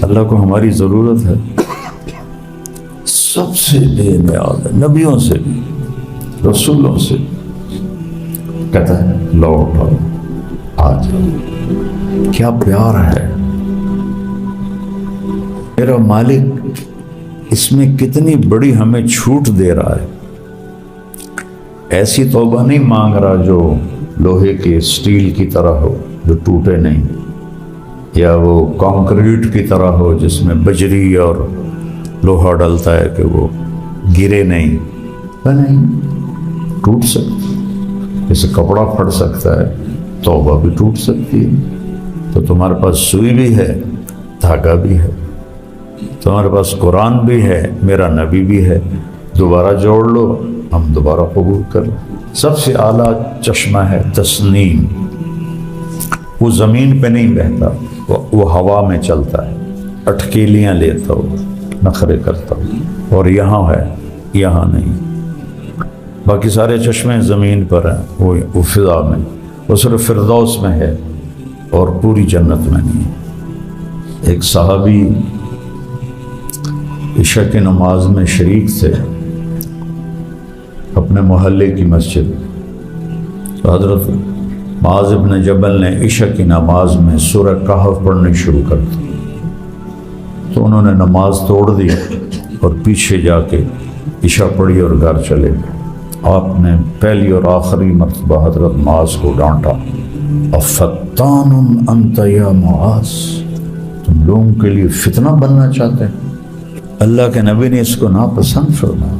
اللہ کو ہماری ضرورت ہے؟ سب سے بے نیاز ہے، نبیوں سے بھی، رسولوں سے بھی۔ کہتا ہے لوٹ آؤ، آ جاؤ۔ کیا پیار ہے میرا مالک، اس میں کتنی بڑی ہمیں چھوٹ دے رہا ہے۔ ایسی توبہ نہیں مانگ رہا جو لوہے کے اسٹیل کی طرح ہو، جو ٹوٹے نہیں، یا وہ کانکریٹ کی طرح ہو جس میں بجری اور لوہا ڈلتا ہے کہ وہ گرے نہیں، نہیں ٹوٹ سکتا، جیسے کپڑا پھٹ سکتا ہے توبہ بھی ٹوٹ سکتی ہے۔ تو تمہارے پاس سوئی بھی ہے، دھاگا بھی ہے، تمہارے پاس قرآن بھی ہے، میرا نبی بھی ہے، دوبارہ جوڑ لو، ہم دوبارہ قبول کر لیں۔ سب سے اعلیٰ چشمہ ہے تسنیم، وہ زمین پہ نہیں بہتا، وہ ہوا میں چلتا ہے، اٹکیلیاں لیتا ہو، نخرے کرتا ہو، اور یہاں ہے، یہاں نہیں۔ باقی سارے چشمے زمین پر ہیں، وہ فضا میں، وہ صرف فردوس میں ہے اور پوری جنت میں نہیں۔ ایک صحابی عشاء کی نماز میں شریک تھے اپنے محلے کی مسجد، تو حضرت معاذ بن جبل نے عشاء کی نماز میں سورہ کہف پڑھنی شروع کر دی، تو انہوں نے نماز توڑ دی اور پیچھے جا کے عشاء پڑھی اور گھر چلے گئے۔ آپ نے پہلی اور آخری مرتبہ حضرت معاذ کو ڈانٹا، افتان انت یا معاذ، تم لوگوں کے لیے فتنہ بننا چاہتے ہیں؟ اللہ کے نبی نے اس کو ناپسند فرمایا،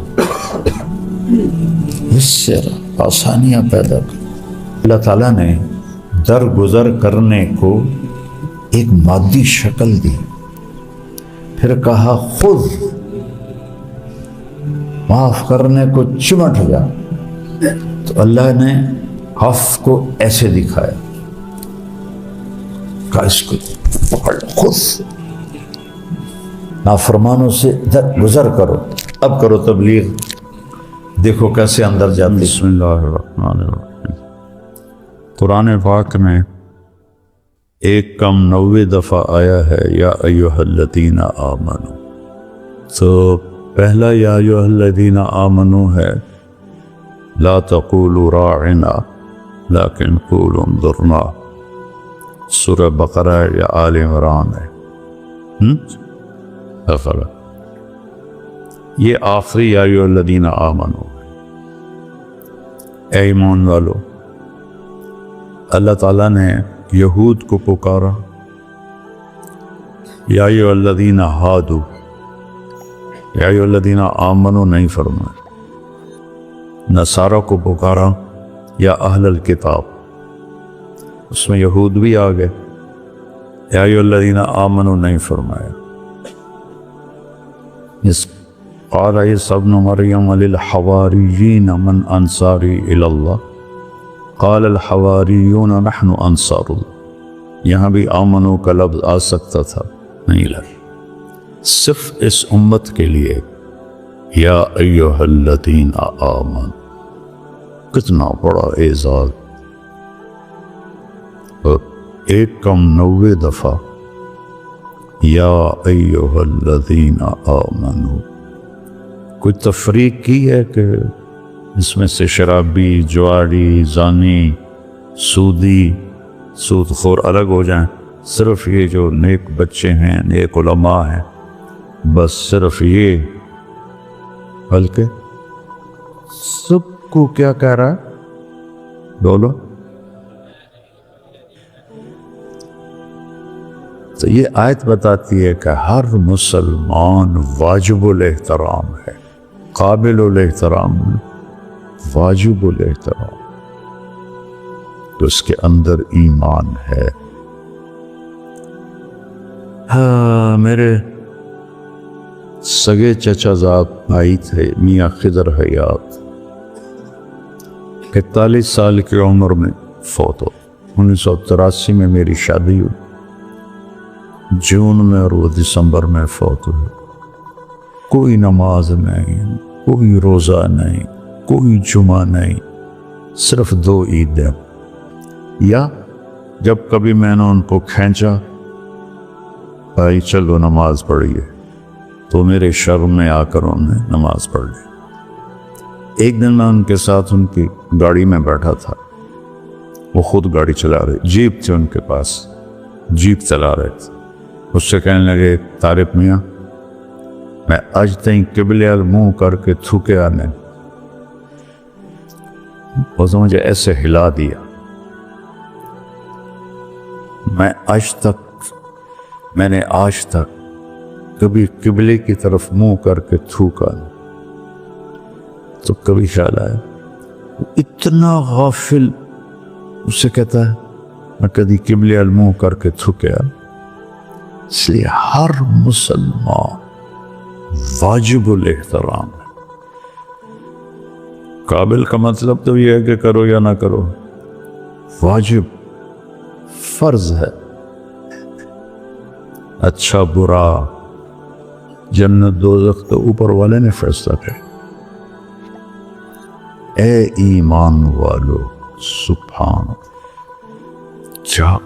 اس سے آسانیاں پیدا کر۔ اللہ تعالیٰ نے درگزر کرنے کو ایک مادی شکل دی، پھر کہا خود معاف کرنے کو چمٹ جا، تو اللہ نے عفو کو ایسے دکھایا، کہا اس کو پکڑ خود، نافرمانوں سے گزر کرو، اب کرو تبلیغ، دیکھو کیسے اندر جاتے۔ بسم اللہ الرحمن الرحیم۔ قرآن پاک میں 190 دفعہ آیا ہے یا ایھا الذین آمنوا، تو پہلا یا ایھا الذین آمنوا ہے، لا تقولوا راعنا لیکن قولوا انظرنا، سورہ بقرہ یا آل عمران ہے۔ یہ آخری یا ایھا الذین آمنوا، اے ایمان والو۔ اللہ تعالیٰ نے یہود کو پکارا، یا ایھا الذین ہادوا، یا ایھا الذین آمنوا نہیں فرمایا۔ نصارہ کو پکارا، یا اہل الکتاب، اس میں یہود بھی آ گئے، یا ایھا الذین آمنوا نہیں فرمایا۔ قال عیسی ابن مریم للحواریین من انصاری الی اللہ قال الحواریون نحن انصار اللہ، یہاں بھی آمنو کا لفظ آ سکتا تھا، نہیں لگا، صرف اس امت کے لیے یا ایھا الذین آمنوا۔ کتنا بڑا اعزاز، 190 دفعہ یا ایھا الذین آمنوا۔ کوئی تفریق کی ہے کہ اس میں سے شرابی، جواری، زانی، سودی، سود خور الگ ہو جائیں؟ صرف یہ جو نیک بچے ہیں، نیک علماء ہیں، بس صرف یہ، بلکہ سب کو کیا کہہ رہا ہے؟ بولو۔ تو یہ آیت بتاتی ہے کہ ہر مسلمان واجب الاحترام ہے، قابل الاحترام، واجب الاحترام، تو اس کے اندر ایمان ہے۔ ہاں، میرے سگے چچا زاد بھائی تھے میاں خضر حیات، 41 سال کی عمر میں فوت ہو۔ 1983 میں میری شادی ہوئی، جون میں، اور وہ دسمبر میں فوت ہوئی۔ کوئی نماز نہیں، کوئی روزہ نہیں، کوئی جمعہ نہیں، صرف 2 عیدیں، یا جب کبھی میں نے ان کو کھینچا بھائی چلو نماز پڑھیے، تو میرے شرم میں آ کر انہوں نے نماز پڑھ لی۔ ایک دن میں ان کے ساتھ ان کی گاڑی میں بیٹھا تھا، وہ خود گاڑی چلا رہے، جیپ تھے ان کے پاس، جیپ چلا رہے تھے۔ اس سے کہنے لگے طارق میاں میں آج تئیں قبلے منہ کر کے تھوکے آنے، وہ مجھے ایسے ہلا دیا، میں نے آج تک کبھی قبلے کی طرف منہ کر کے تھوکا نہیں۔ تو کبھی خیال آیا اتنا غافل، اس سے کہتا ہے میں کبھی قبلے منہ کر کے تھوکیا۔ اس لیے ہر مسلمان واجب الاحترام ہے۔ قابل کا مطلب تو یہ ہے کہ کرو یا نہ کرو، واجب فرض ہے۔ اچھا برا جنت دوزخ تو اوپر والے نے فیصلہ کیا۔ اے ایمان والو سبحان، کیا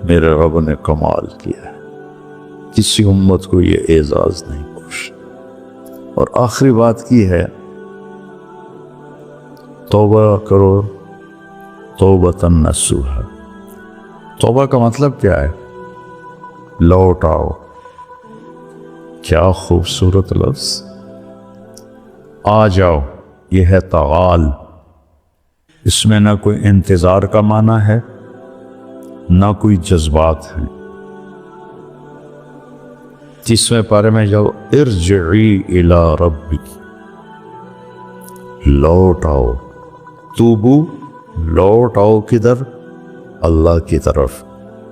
میرے رب نے کمال کیا ہے، کسی امت کو یہ اعزاز نہیں بخشا۔ اور آخری بات کی ہے توبہ کرو توبۃ نصوحا۔ توبہ کا مطلب کیا ہے؟ لوٹ آؤ۔ کیا خوبصورت لفظ، آ جاؤ، یہ ہے تعال۔ اس میں نہ کوئی انتظار کا معنی ہے نہ کوئی جذبات ہیں۔ 30ویں پارے میں جاؤ، ارجعی الی ربک، لوٹ آؤ، توبو، لوٹ آؤ کدھر؟ اللہ کی طرف۔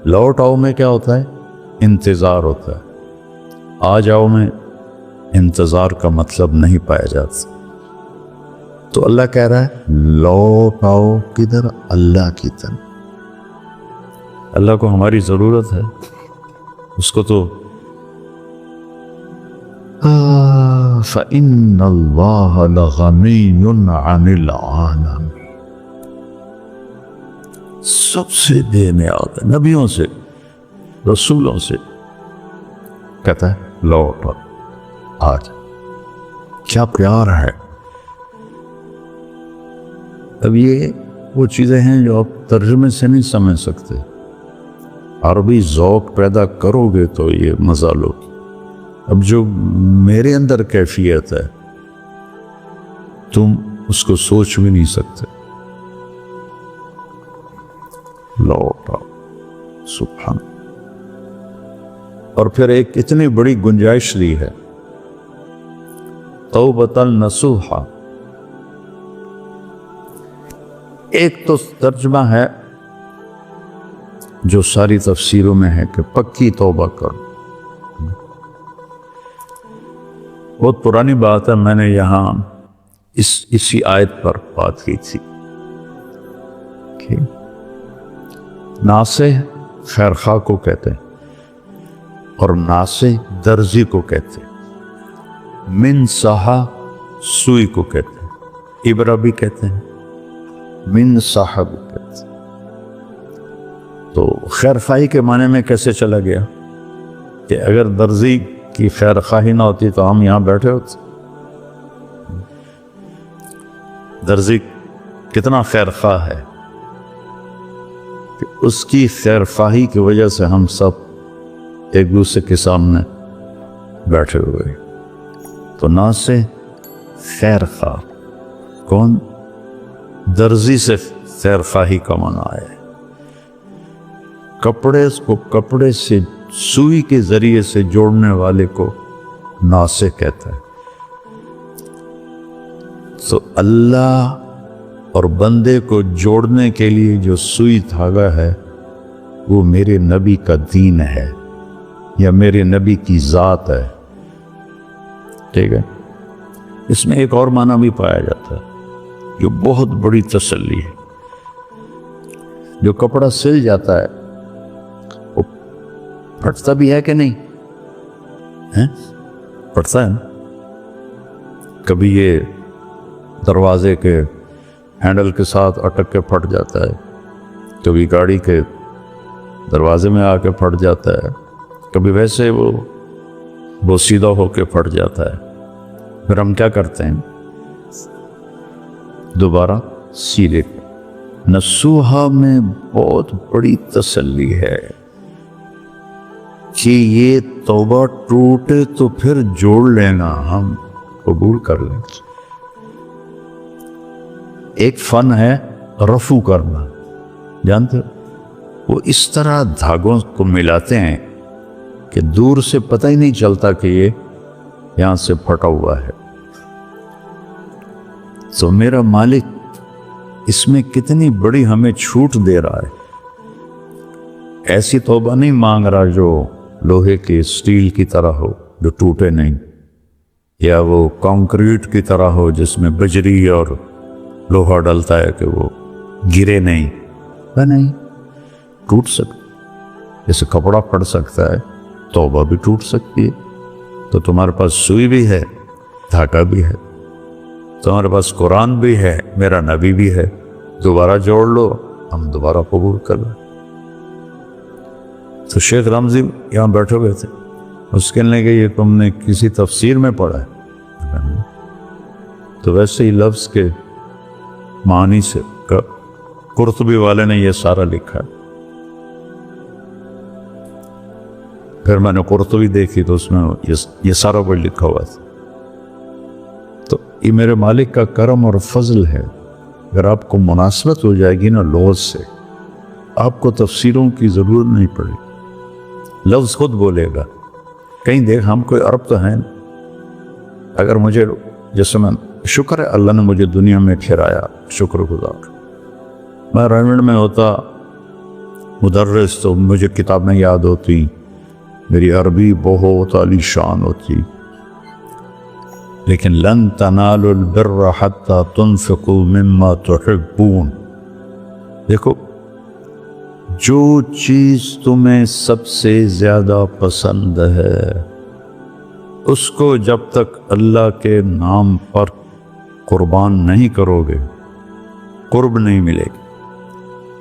لوٹ آؤ میں کیا ہوتا ہے؟ انتظار ہوتا ہے۔ آ جاؤ میں انتظار کا مطلب نہیں پایا جاتا۔ تو اللہ کہہ رہا ہے لوٹ آؤ کدھر؟ اللہ کی طرف۔ اللہ کو ہماری ضرورت ہے، اس کو تو فَإِنَّ اللَّهَ لَغَنِيٌّ عَنِ الْعَالَمِينَ، سب سے بے نیاز ہے، نبیوں سے رسولوں سے کہتا ہے لوٹ آج۔ کیا پیار ہے۔ اب یہ وہ چیزیں ہیں جو آپ ترجمے سے نہیں سمجھ سکتے، عربی ذوق پیدا کرو گے تو یہ مزہ لو۔ اب جو میرے اندر کیفیت ہے تم اس کو سوچ بھی نہیں سکتے۔ لوٹ آؤ سبحان۔ اور پھر ایک اتنی بڑی گنجائش دی ہے، توبۃ نصوحا۔ ایک تو ترجمہ ہے جو ساری تفسیروں میں ہے کہ پکی توبہ کرو۔ بہت پرانی بات ہے، میں نے یہاں اسی آیت پر بات کی تھی کہ ناصح خیرخواہ کو کہتے ہیں اور ناصح درزی کو کہتے ہیں، من صحا سوئی کو کہتے ہیں، ابرہ بھی کہتے ہیں، من صاحب کہتے ہیں۔ تو خیرخواہی کے معنی میں کیسے چلا گیا کہ اگر درزی کی خیرخواہی نہ ہوتی تو ہم یہاں بیٹھے ہوتے۔ درزی کتنا خیرخواہ ہے کہ اس کی خیرخواہی کی وجہ سے ہم سب ایک دوسرے کے سامنے بیٹھے ہوئے۔ تو نا سے خیرخواہ کون؟ درزی سے خیرخواہی کا معنی ہے کپڑے کو کپڑے سے سوئی کے ذریعے سے جوڑنے والے کو ناصح کہتا ہے۔ تو اللہ اور بندے کو جوڑنے کے لیے جو سوئی دھاگا ہے وہ میرے نبی کا دین ہے یا میرے نبی کی ذات ہے، ٹھیک ہے۔ اس میں ایک اور معنی بھی پایا جاتا ہے جو بہت بڑی تسلی ہے۔ جو کپڑا سل جاتا ہے وہ پھٹتا بھی ہے کہ نہیں؟ پھٹتا ہے نا؟ کبھی یہ دروازے کے ہینڈل کے ساتھ اٹک کے پھٹ جاتا ہے، کبھی گاڑی کے دروازے میں آ کے پھٹ جاتا ہے، کبھی ویسے وہ سیدھا ہو کے پھٹ جاتا ہے، پھر ہم کیا کرتے ہیں، دوبارہ سیدھے۔ نصوحہ میں بہت بڑی تسلی ہے کہ یہ توبہ ٹوٹے تو پھر جوڑ لینا، ہم قبول کر لیں۔ ایک فن ہے رفو کرنا، جانتے ہو، وہ اس طرح دھاگوں کو ملاتے ہیں کہ دور سے پتہ ہی نہیں چلتا کہ یہ یہاں سے پھٹا ہوا ہے۔ تو میرا مالک اس میں کتنی بڑی ہمیں چھوٹ دے رہا ہے۔ ایسی توبہ نہیں مانگ رہا جو لوہے کی اسٹیل کی طرح ہو، جو ٹوٹے نہیں، یا وہ کنکریٹ کی طرح ہو جس میں بجری اور لوہا ڈلتا ہے کہ وہ گرے نہیں، نہیں ٹوٹ سکتا، جیسے کپڑا پھٹ سکتا ہے توبہ بھی ٹوٹ سکتی ہے۔ تو تمہارے پاس سوئی بھی ہے، دھاگا بھی ہے، تمہارے پاس قرآن بھی ہے، میرا نبی بھی ہے، دوبارہ جوڑ لو، ہم دوبارہ قبول کر لیں۔ تو شیخ رمزی یہاں بیٹھے ہوئے تھے، اس کے لئے کہ یہ تم نے کسی تفسیر میں پڑھا ہے؟ تو ویسے ہی لفظ کے معنی سے قرطبی والے نے یہ سارا لکھا ہے۔ پھر میں نے قرطبی دیکھی تو اس میں یہ سارا کچھ لکھا ہوا تھا۔ تو یہ میرے مالک کا کرم اور فضل ہے۔ اگر آپ کو مناسبت ہو جائے گی نا لفظ سے، آپ کو تفسیروں کی ضرورت نہیں پڑے، لفظ خود بولے گا۔ کہیں دیکھ، ہم کوئی عرب تو ہیں، اگر مجھے، جیسے میں، شکر ہے اللہ نے مجھے دنیا میں ٹھہرایا، شکر گزار۔ میں رائمنڈ میں ہوتا مدرس تو مجھے کتابیں یاد ہوتی، میری عربی بہت عالی شان ہوتی، لیکن لن تنالوا البر حتى تنفقوا مما تحبون۔ دیکھو، جو چیز تمہیں سب سے زیادہ پسند ہے اس کو جب تک اللہ کے نام پر قربان نہیں کرو گے، قرب نہیں ملے گی۔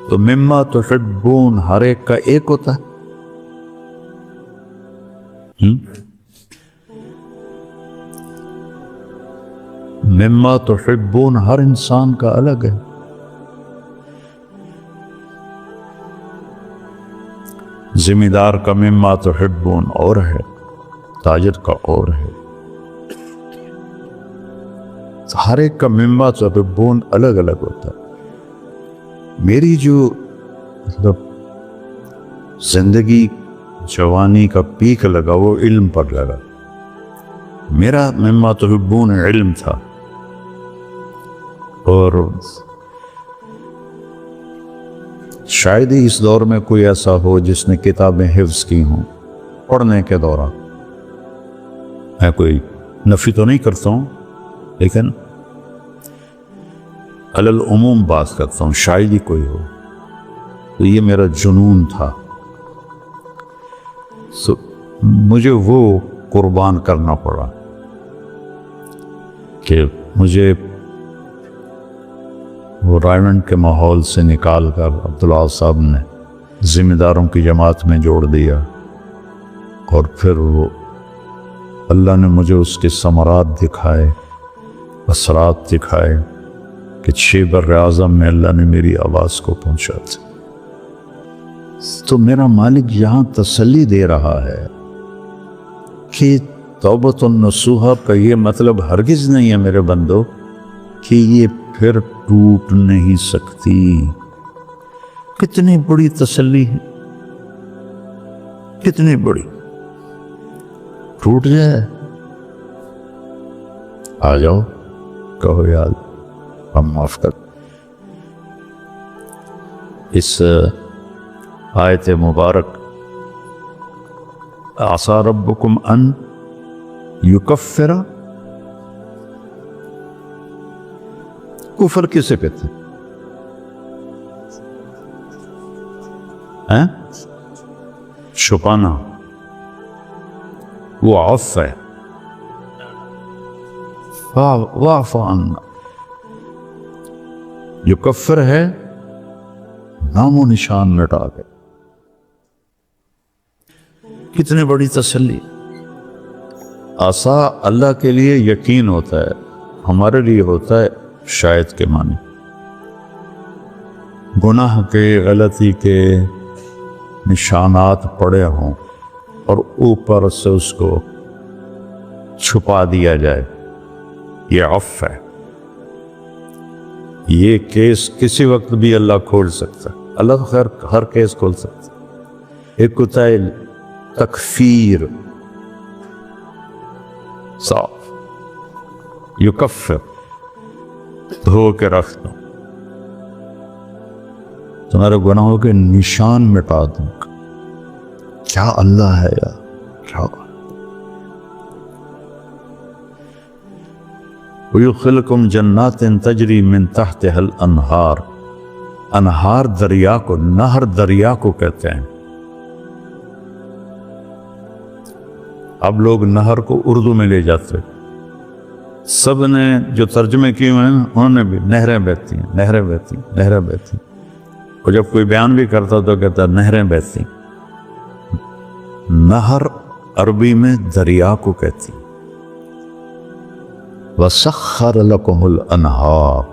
تو مما تحبون ہر ایک کا ایک ہوتا ہے، مما تحبون ہر انسان کا الگ ہے۔ ذمہ دار کا مما تحبون اور ہے، تاجر کا اور ہے، ہر ایک کا مما تحبون الگ الگ ہوتا ہے۔ میری جو مطلب زندگی جوانی کا پیک لگا وہ علم پر لگا، میرا مما تحبون علم تھا، اور شاید ہی اس دور میں کوئی ایسا ہو جس نے کتابیں حفظ کی ہوں پڑھنے کے دوران۔ میں کوئی نفی تو نہیں کرتا ہوں، لیکن علی العموم بات کرتا ہوں، شاید ہی کوئی ہو۔ تو یہ میرا جنون تھا، مجھے وہ قربان کرنا پڑا کہ مجھے وہ رائمنڈ کے ماحول سے نکال کر عبداللہ صاحب نے ذمہ داروں کی جماعت میں جوڑ دیا، اور پھر وہ اللہ نے مجھے اس کے ثمرات دکھائے، اثرات دکھائے کہ 6 بر اعظم میں اللہ نے میری آواز کو پہنچا تھا۔ تو میرا مالک یہاں تسلی دے رہا ہے کہ توبۃ النصوحہ کا یہ مطلب ہرگز نہیں ہے میرے بندو کہ یہ پھر ٹوٹ نہیں سکتی۔ کتنی بڑی تسلی ہے، کتنی بڑی۔ ٹوٹ جائے، آ جاؤ، کہو یاد ہم معاف کر۔ اس آیت مبارک عسیٰ ربکم ان یکفر، کفر کسے کہتے ہیں؟ چھپانا، وہ عف ہے، واعف عنا۔ یکفر ہے نام و نشان مٹا کے، کتنی بڑی تسلی. آسا اللہ کے لیے یقین ہوتا ہے، ہمارے لیے ہوتا ہے شاید کے معنی. گناہ کے، غلطی کے نشانات پڑے ہوں اور اوپر سے اس کو چھپا دیا جائے، یہ عفو ہے. یہ کیس کسی وقت بھی اللہ کھول سکتا ہے. اللہ تو خیر ہر کیس کھول سکتا ہے. ایک ہوتا ہے تکفیر، صاف یکفر، دھو کے رکھ دو، تمہارے گناہوں کے نشان مٹا دوں گا. کیا اللہ ہے یار، کیا وَيُدْخِلُكُمْ جَنَّاتٍ تَجْرِي مِن تَحْتِهَا الْأَنْهَارُ. انہار دریا کو، نہر دریا کو کہتے ہیں. اب لوگ نہر کو اردو میں لے جاتے، سب نے جو ترجمے کیے ہوئے ہیں انہوں نے بھی نہریں بہتی ہیں، نہریں بہتی ہیں، نہریں بہتی ہیں. اور جب کوئی بیان بھی کرتا تو کہتا نہریں بہتی. نہر عربی میں دریا کو کہتی. وَسَخَّرَ لَكُمُ الْأَنْهَارَ،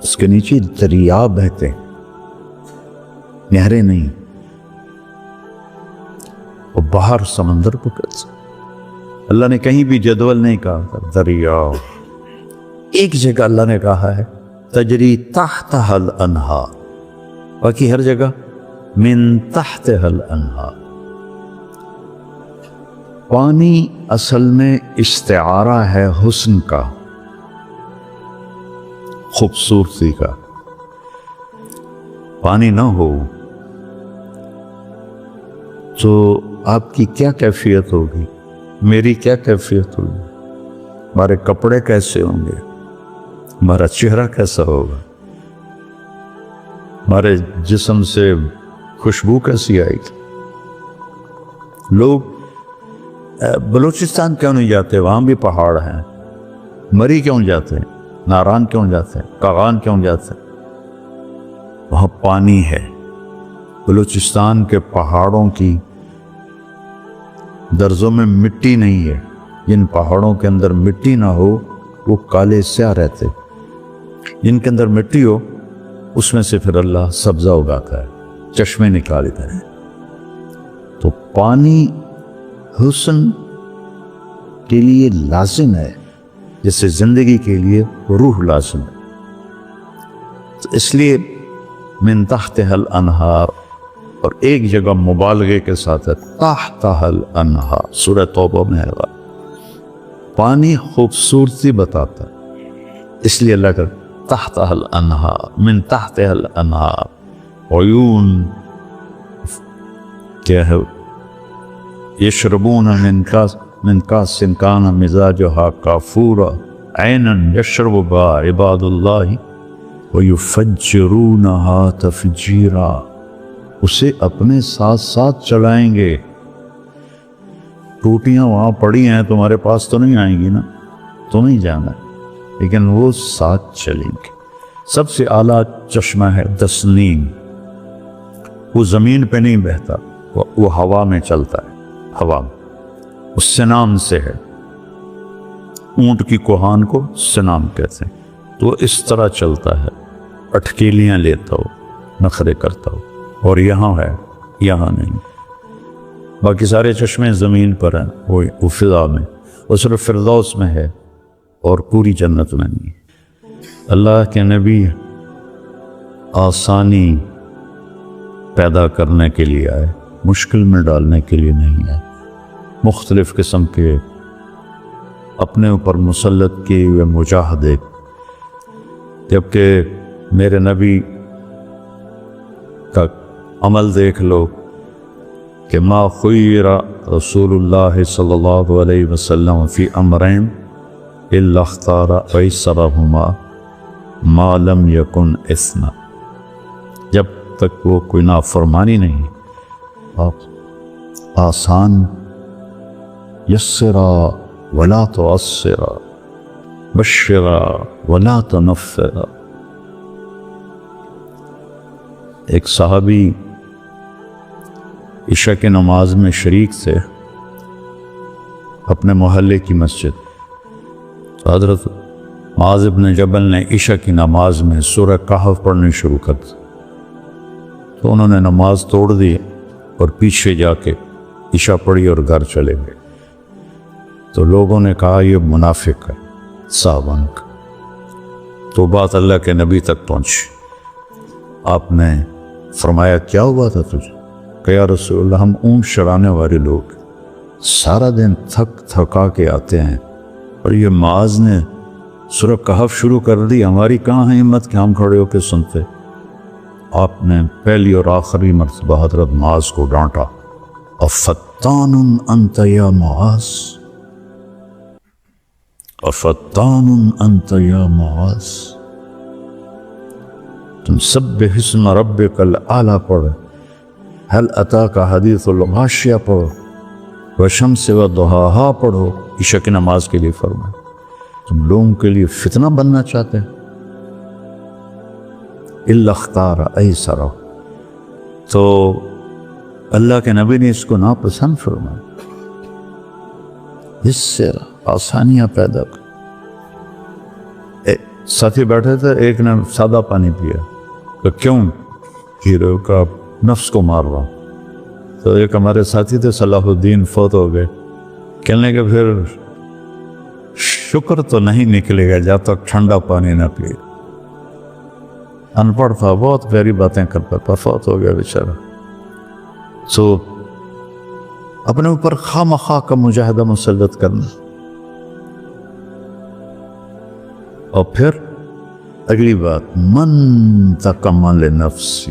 اس کے نیچے دریا بہتے ہیں، نہریں نہیں. اور باہر سمندر کو کہتے ہیں. اللہ نے کہیں بھی جدول نہیں کہا تھا دریا. ایک جگہ اللہ نے کہا ہے تجری تحتها الانہار، باقی ہر جگہ من تحتها الانہار. پانی اصل میں استعارہ ہے حسن کا، خوبصورتی کا. پانی نہ ہو تو آپ کی کیا کیفیت ہوگی، میری کیا کیفیت ہوگی، ہمارے کپڑے کیسے ہوں گے، ہمارا چہرہ کیسا ہوگا، ہمارے جسم سے خوشبو کیسی آئے گی. لوگ بلوچستان کیوں نہیں جاتے، وہاں بھی پہاڑ ہیں. مری کیوں جاتے ہیں، ناران کیوں جاتے ہیں، کاغان کیوں جاتے ہیں؟ وہاں پانی ہے. بلوچستان کے پہاڑوں کی درزوں میں مٹی نہیں ہے. جن پہاڑوں کے اندر مٹی نہ ہو وہ کالے سیاہ رہتے. جن کے اندر مٹی ہو اس میں سے پھر اللہ سبزہ اگاتا ہے، چشمے نکالتا ہے. تو پانی حسن کے لیے لازم ہے، جیسے زندگی کے لیے روح لازم ہے. تو اس لیے من تحتها الانہار، اور ایک جگہ مبالغے کے ساتھ ہے تحتها الانہار. سورہ توبہ میں ہے. پانی خوبصورتی بتاتا ہے، اس لیے اللہ کا تحتها الانہار، من تحتها الانہار. عیون کیا ہے، یشربون من کاس کان مزاجها کافورا عینا یشرب بها عباد اللہ ویفجرونها تفجیرا. اسے اپنے ساتھ ساتھ چلائیں گے. ٹوٹیاں وہاں پڑی ہیں، تمہارے پاس تو نہیں آئیں گی نا، تو نہیں جانا، لیکن وہ ساتھ چلیں گے. سب سے اعلیٰ چشمہ ہے تسنیم. وہ زمین پہ نہیں بہتا، وہ ہوا میں چلتا ہے. ہوا اس سنام سے ہے. اونٹ کی کوہان کو سنام کہتے ہیں. تو وہ اس طرح چلتا ہے، اٹکیلیاں لیتا ہو، نخرے کرتا ہو. اور یہاں ہے، یہاں نہیں. باقی سارے چشمے زمین پر ہیں، وہ فضا میں، وہ صرف فردوس میں ہے اور پوری جنت میں نہیں. اللہ کے نبی آسانی پیدا کرنے کے لیے آئے، مشکل میں ڈالنے کے لیے نہیں آئے. مختلف قسم کے اپنے اوپر مسلط کیے ہوئے مجاہدے. جبکہ میرے نبی کا عمل دیکھ لو کہ ما خیر رسول اللہ صلی اللہ علیہ وسلم فی امرین الا اختار ایسرہما ما لم یکن اثما. جب تک وہ کوئی نافرمانی نہیں، آپ آسان، یسرا ولا تعسرا، بشرا ولا تنفرا. ایک صحابی عشاء کی نماز میں شریک تھے اپنے محلے کی مسجد. تو حضرت معاذ بن جبل نے عشاء کی نماز میں سورہ کہف پڑھنی شروع کر دی. تو انہوں نے نماز توڑ دی اور پیچھے جا کے عشاء پڑھی اور گھر چلے گئے. تو لوگوں نے کہا یہ منافق ہے صاحبان کا. تو بات اللہ کے نبی تک پہنچی. آپ نے فرمایا کیا ہوا تھا تجھے؟ کہ یا رسول اللہ ہم اونٹ چرانے والے لوگ سارا دن تھکا کے آتے ہیں اور یہ معاذ نے سورہ کہف شروع کر دی، ہماری کہاں ہے ہمت کہ ہم کھڑے ہو کے سنتے. آپ نے پہلی اور آخری مرتبہ حضرت معاذ کو ڈانٹا. افتان انت یا معاذ، افتان انت یا معاذ، تم سبح اسم ربک الاعلی پڑھ، هل اتاک حدیث الغاشیہ پڑھو، والشمس وضحاہا پڑھو. عشاء کی نماز کے لیے فرمایا. تم لوگوں کے لیے فتنہ بننا چاہتے ہیں. الا اختار ایسرہ، تو اللہ کے نبی نے اس کو ناپسند فرمایا. اس سے آسانیاں پیدا کر. ساتھی بیٹھے تھے، ایک نے سادہ پانی پیا. تو کیوں پی رہے ہو؟ کہ نفس کو مار رہا. تو ایک ہمارے ساتھی تھے صلاح الدین، فوت ہو گئے. کہنے کہ پھر شکر تو نہیں نکلے گا جب تک ٹھنڈا پانی نہ پیے. ان پڑھ تھا، بہت پیاری باتیں کرتا تھا، فوت ہو گیا بیچارہ. سو اپنے اوپر خواہ مخواہ کا مجاہدہ مسلط کرنا. اور پھر اگلی بات، من تکمل نفسہ،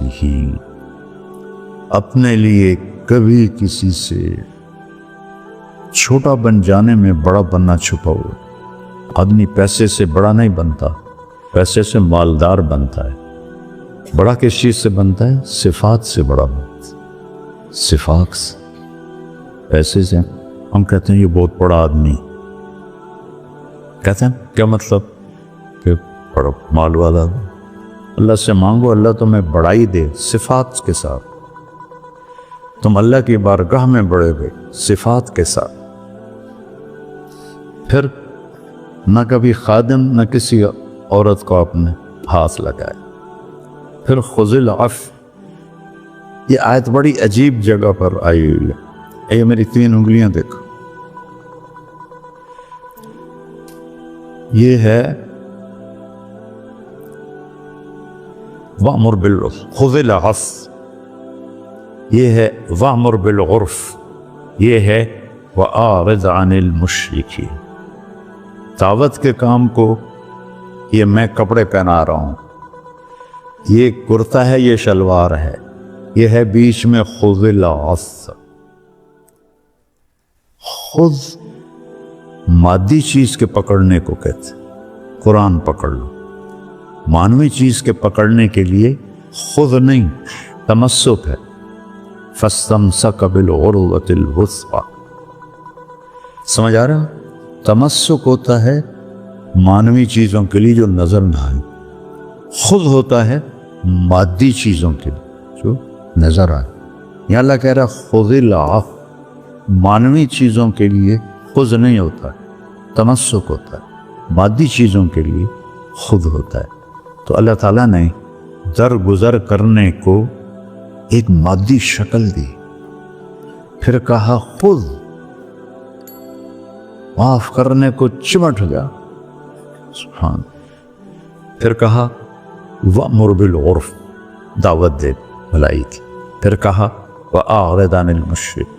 اپنے لیے کبھی کسی سے چھوٹا بن جانے میں بڑا بننا چھپا ہوا. آدمی پیسے سے بڑا نہیں بنتا، پیسے سے مالدار بنتا ہے. بڑا کس چیز سے بنتا ہے؟ صفات سے بڑا بنتا ہے. صفات سے. پیسے سے ہم کہتے ہیں یہ بہت بڑا آدمی، کہتے ہیں کیا مطلب؟ کہ بڑا مال والا. اللہ سے مانگو اللہ تمہیں بڑائی دے صفات کے ساتھ. تم اللہ کی بارگاہ میں بڑھے گئے صفات کے ساتھ. پھر نہ کبھی خادم نہ کسی عورت کو آپ نے ہاتھ لگائے. پھر خذ العفو، یہ آیت بڑی عجیب جگہ پر آئی ہوئی ہے. یہ میری 3 انگلیاں دیکھو، یہ ہے وَأْمُرْ بِالْعُرْفِ، خُذِ الْعَفْوَ، یہ ہے وَأْمُرْ بِالْعُرْفِ، یہ ہے وَأَعْرِضْ عَنِ الْمُشْرِكِينَ. دعوت کے کام کو یہ میں کپڑے پہنا رہا ہوں، یہ کرتا ہے، یہ شلوار ہے، یہ ہے بیچ میں خُذِ الْعَفْوَ. خود مادی چیز کے پکڑنے کو کہتے ہیں. قرآن پکڑ لو. مانوی چیز کے پکڑنے کے لیے خود نہیں، تمسک ہے. فَاسْتَمْسَكَ بِالْعُرْوَةِ الْوُثْقَىٰ. سمجھ آ رہا؟ تمسک ہوتا ہے مانوی چیزوں کے لیے جو نظر نہ آئے. خود ہوتا ہے مادی چیزوں کے لیے جو نظر آئے. یہاں اللہ کہہ رہا خُذِ الْعَفْوَ. مانوی چیزوں کے لیے خود نہیں ہوتا، تمسک ہوتا ہے. مادی چیزوں کے لیے خود ہوتا ہے. تو اللہ تعالیٰ نے درگزر کرنے کو ایک مادی شکل دی. پھر کہا خود، معاف کرنے کو چمٹ گیا. سبحان. پھر کہا وَأْمُرْ بِالْعُرْفِ، دعوت دے بھلائی کی. پھر کہا وَأَعْرِضْ عَنِ الْمُشْرِكِينَ،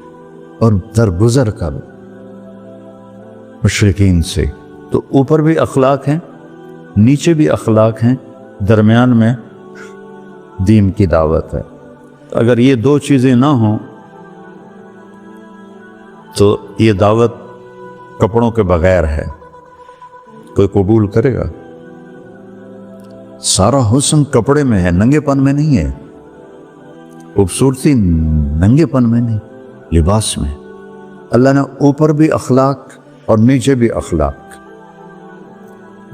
اور درگزر کر مشرکین سے. تو اوپر بھی اخلاق ہیں، نیچے بھی اخلاق ہیں، درمیان میں دین کی دعوت ہے. اگر یہ 2 چیزیں نہ ہوں تو یہ دعوت کپڑوں کے بغیر ہے. کوئی قبول کرے گا؟ سارا حسن کپڑے میں ہے، ننگے پن میں نہیں ہے. خوبصورتی ننگے پن میں نہیں، لباس میں. اللہ نے اوپر بھی اخلاق اور نیچے بھی اخلاق،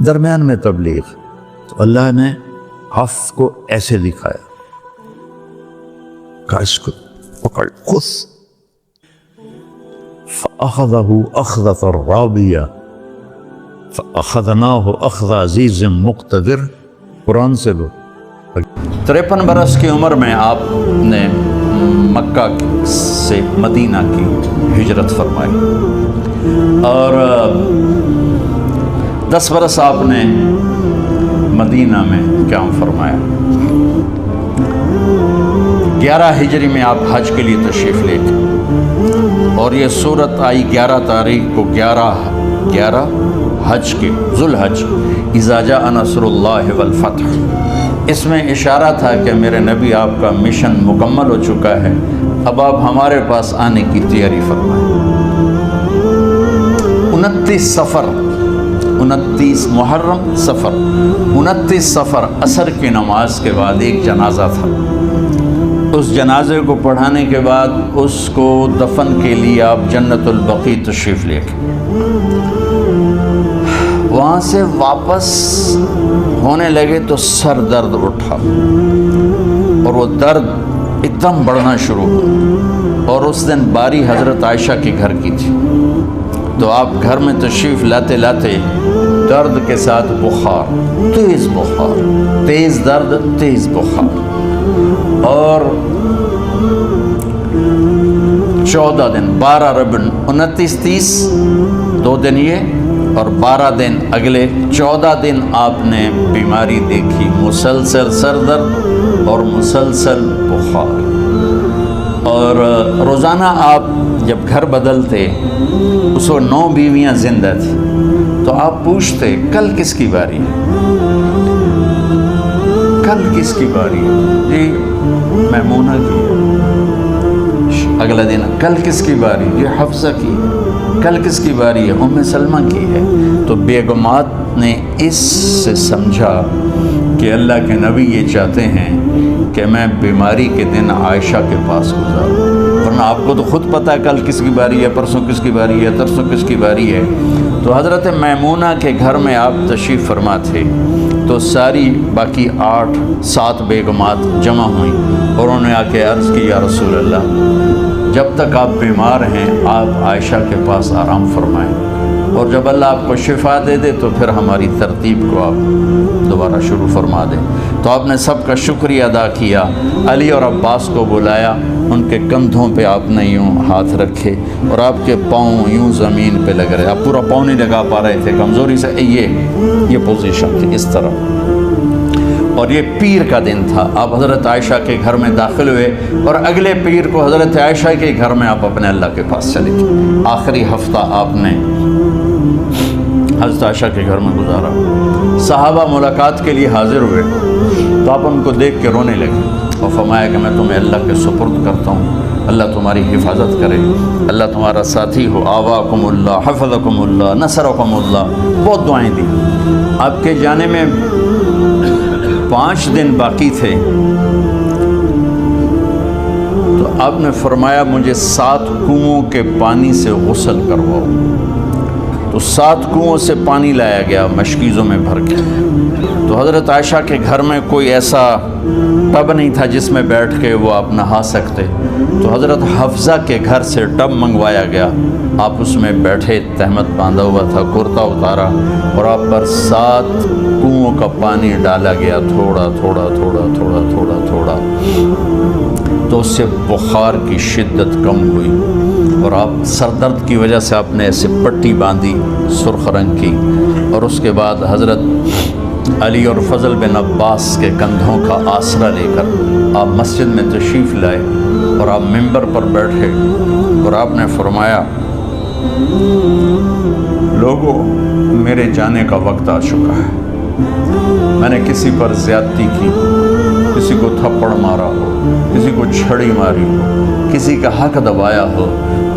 درمیان میں تبلیغ. تو اللہ نے عفو کو ایسے دکھایا کہ اس کو پکڑ خود. فأخذه أخذة رابية فأخذناه أخذ عزيز مقتدر. قرآن سے لو. 53 برس کی عمر میں آپ نے مکہ سے مدینہ کی ہجرت فرمائی اور 10 برس آپ نے مدینہ میں قیام فرمایا. 11 ہجری میں آپ حج کے لیے تشریف لے گئے اور یہ صورت آئی 11 تاریخ کو 11 حج کے ذوالحج اذا جاء نصر اللہ والفتح. اس میں اشارہ تھا کہ میرے نبی آپ کا مشن مکمل ہو چکا ہے، اب آپ ہمارے پاس آنے کی تیاری فرمائیں. 29 صفر 29 محرم صفر 29 صفر عصر کی نماز کے بعد ایک جنازہ تھا. اس جنازے کو پڑھانے کے بعد اس کو دفن کے لیے آپ جنت البقیع تشریف لے گئے. وہاں سے واپس ہونے لگے تو سر درد اٹھا اور وہ درد ایک دم بڑھنا شروع ہوا اور اس دن باری حضرت عائشہ کے گھر کی تھی. تو آپ گھر میں تشریف لاتے لاتے درد کے ساتھ بخار، تیز درد تیز بخار، اور 14 دن 12 ربن 29 30 2 دن یہ اور 12 دن اگلے 14 دن آپ نے بیماری دیکھی، مسلسل سر درد اور مسلسل بخار. اور روزانہ آپ جب گھر بدلتے اس وقت 9 بیویاں زندہ تھیں تو آپ پوچھتے کل کس کی باری ہے، کل کس کی باری ہے؟ جی میمونہ کی ہے. اگلا دن کل کس کی باری؟ جی حفصہ کی ہے. کل کس کی باری ہے؟ ام سلمہ کی ہے. تو بیگمات نے اس سے سمجھا کہ اللہ کے نبی یہ چاہتے ہیں کہ میں بیماری کے دن عائشہ کے پاس گزاروں، ورنہ آپ کو تو خود پتہ ہے کل کس کی باری ہے، پرسوں کس کی باری ہے، ترسوں کس کی باری ہے. تو حضرت میمونہ کے گھر میں آپ تشریف فرما تھے تو ساری باقی 8-7 بیگمات جمع ہوئیں اور انہوں نے آ کے عرض کی یا رسول اللہ جب تک آپ بیمار ہیں آپ عائشہ کے پاس آرام فرمائیں، اور جب اللہ آپ کو شفا دے دے تو پھر ہماری ترتیب کو آپ دوبارہ شروع فرما دیں. تو آپ نے سب کا شکریہ ادا کیا. علی اور عباس کو بلایا، ان کے کندھوں پہ آپ نے یوں ہاتھ رکھے اور آپ کے پاؤں یوں زمین پہ لگ رہے، آپ پورا پاؤں نہیں لگا پا رہے تھے کمزوری سے. یہ پوزیشن تھی اس طرح. اور یہ پیر کا دن تھا، آپ حضرت عائشہ کے گھر میں داخل ہوئے اور اگلے پیر کو حضرت عائشہ کے گھر میں آپ اپنے اللہ کے پاس چلے گئے. آخری ہفتہ آپ نے حضرت عائشہ کے گھر میں گزارا. صحابہ ملاقات کے لیے حاضر ہوئے تو آپ ان کو دیکھ کے رونے لگے اور فرمایا کہ میں تمہیں اللہ کے سپرد کرتا ہوں، اللہ تمہاری حفاظت کرے، اللہ تمہارا ساتھی ہو، آواکم اللہ حفظکم اللہ نصرکم اللہ. بہت دعائیں دی. آپ کے جانے میں 5 دن باقی تھے تو آپ نے فرمایا مجھے 7 کنوؤں کے پانی سے غسل کرواؤ. تو 7 کنوؤں سے پانی لایا گیا مشکیزوں میں بھر کے. تو حضرت عائشہ کے گھر میں کوئی ایسا ٹب نہیں تھا جس میں بیٹھ کے وہ آپ نہا سکتے، تو حضرت حفصہ کے گھر سے ٹب منگوایا گیا. آپ اس میں بیٹھے، تہمت باندھا ہوا تھا، کرتا اتارا اور آپ پر 7 کنوؤں کا پانی ڈالا گیا، تھوڑا تھوڑا تھوڑا تھوڑا تھوڑا تھوڑا. تو اس سے بخار کی شدت کم ہوئی اور آپ سر درد کی وجہ سے آپ نے ایسے پٹی باندھی سرخ رنگ کی. اور اس کے بعد حضرت علی اور فضل بن عباس کے کندھوں کا آسرا لے کر آپ مسجد میں تشریف لائے اور آپ ممبر پر بیٹھے اور آپ نے فرمایا لوگوں میرے جانے کا وقت آ چکا ہے. میں نے کسی پر زیادتی کی، کسی کو تھپڑ مارا ہو، کسی کو چھڑی ماری ہو، کسی کا حق دبایا ہو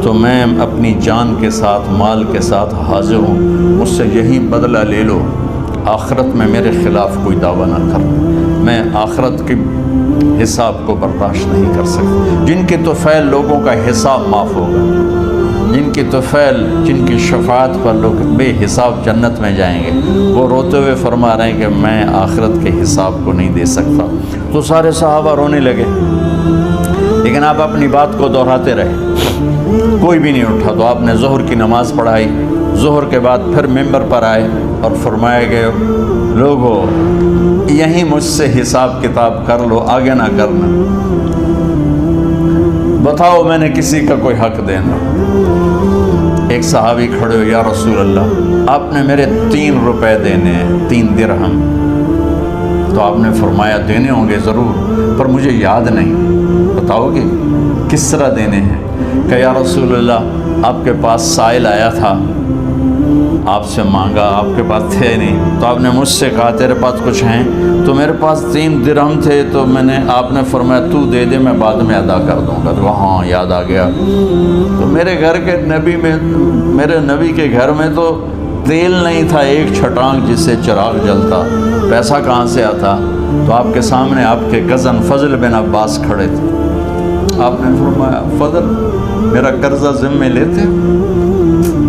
تو میں اپنی جان کے ساتھ مال کے ساتھ حاضر ہوں، مجھ سے یہی بدلہ لے لو. آخرت میں میرے خلاف کوئی دعویٰ نہ کر، میں آخرت کے حساب کو برداشت نہیں کر سکتا. جن کے طفیل لوگوں کا حساب معاف ہوگا، جن کی طفیل، جن کی شفاعت پر لوگ بے حساب جنت میں جائیں گے، وہ روتے ہوئے فرما رہے ہیں کہ میں آخرت کے حساب کو نہیں دے سکتا. تو سارے صحابہ رونے لگے. لیکن آپ اپنی بات کو دہراتے رہے، کوئی بھی نہیں اٹھا۔ تو آپ نے ظہر کی نماز پڑھائی، ظہر کے بعد پھر ممبر پر آئے اور فرمایا کہ لوگو یہیں مجھ سے حساب کتاب کر لو، آگے نہ کرنا، بتاؤ میں نے کسی کا کوئی حق دینا۔ ایک صحابی کھڑے ہو، یا رسول اللہ آپ نے میرے 3 روپے دینے ہیں، 3 درہم۔ تو آپ نے فرمایا دینے ہوں گے ضرور، پر مجھے یاد نہیں، بتاؤ گے کس طرح دینے ہیں؟ کہ یا رسول اللہ آپ کے پاس سائل آیا تھا، آپ سے مانگا، آپ کے پاس تھے نہیں، تو آپ نے مجھ سے کہا تیرے پاس کچھ ہیں؟ تو میرے پاس 3 درہم تھے، تو آپ نے فرمایا تو دے دے، میں بعد میں ادا کر دوں گا۔ تو ہاں یاد آ گیا۔ تو میرے گھر کے میرے نبی کے گھر میں تو تیل نہیں تھا، ایک چھٹانگ جس سے چراغ جلتا، پیسہ کہاں سے آتا؟ تو آپ کے سامنے آپ کے کزن فضل بن عباس کھڑے تھے، آپ نے فرمایا فضل میرا قرضہ ذمہ لیتے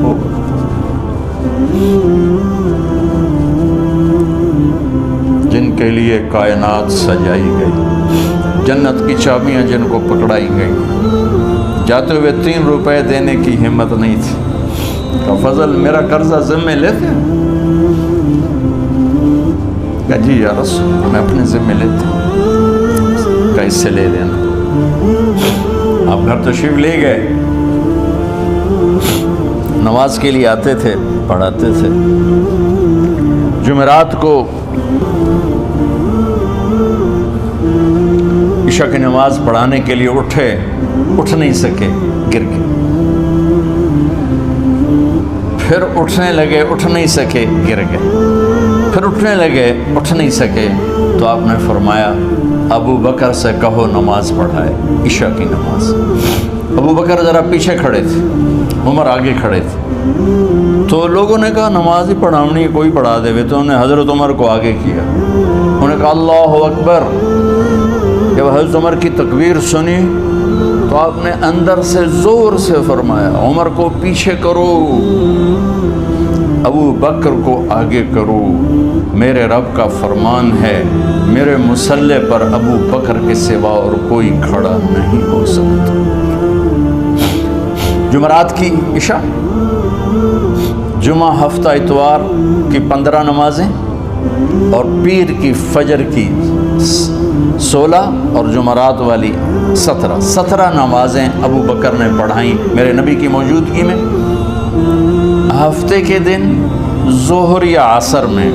ہو؟ جن کے لیے کائنات سجائی گئی، جنت کی چابیاں جن کو پکڑائی گئی، جاتے ہوئے 3 روپے دینے کی ہمت نہیں تھی۔ کہ فضل میرا قرضہ ذمہ لیتے؟ کہ جی یا رسول میں اپنے ذمہ لیتا ہوں۔ کہ اس سے لے لینا۔ آپ گھر تشریف لے گئے، نماز کے لیے آتے تھے، پڑھاتے تھے۔ جمعرات کو عشاء کی نماز پڑھانے کے لیے اٹھ نہیں سکے، گر گئے، پھر اٹھنے لگے، اٹھ نہیں سکے، گر گئے، پھر اٹھنے لگے، اٹھ نہیں سکے۔ تو آپ نے فرمایا ابو بکر سے کہو نماز پڑھائے، عشاء کی نماز۔ ابو بکر ذرا پیچھے کھڑے تھے، عمر آگے کھڑے تھے۔ تو لوگوں نے کہا نماز ہی پڑھاؤنی، کوئی پڑھا دے۔ تو انہوں نے حضرت عمر کو آگے کیا، انہوں نے کہا اللہ اکبر۔ جب حضرت عمر کی تکبیر سنی تو آپ نے اندر سے زور سے فرمایا عمر کو پیچھے کرو، ابو بکر کو آگے کرو، میرے رب کا فرمان ہے میرے مصلی پر ابو بکر کے سوا اور کوئی کھڑا نہیں ہو سکتا۔ جمعرات کی عشاء، جمعہ ہفتہ اتوار کی 15 نمازیں اور پیر کی فجر کی 16 اور جمعرات والی 17 نمازیں ابو بکر نے پڑھائیں میرے نبی کی موجودگی میں۔ ہفتے کے دن ظہر یا عصر میں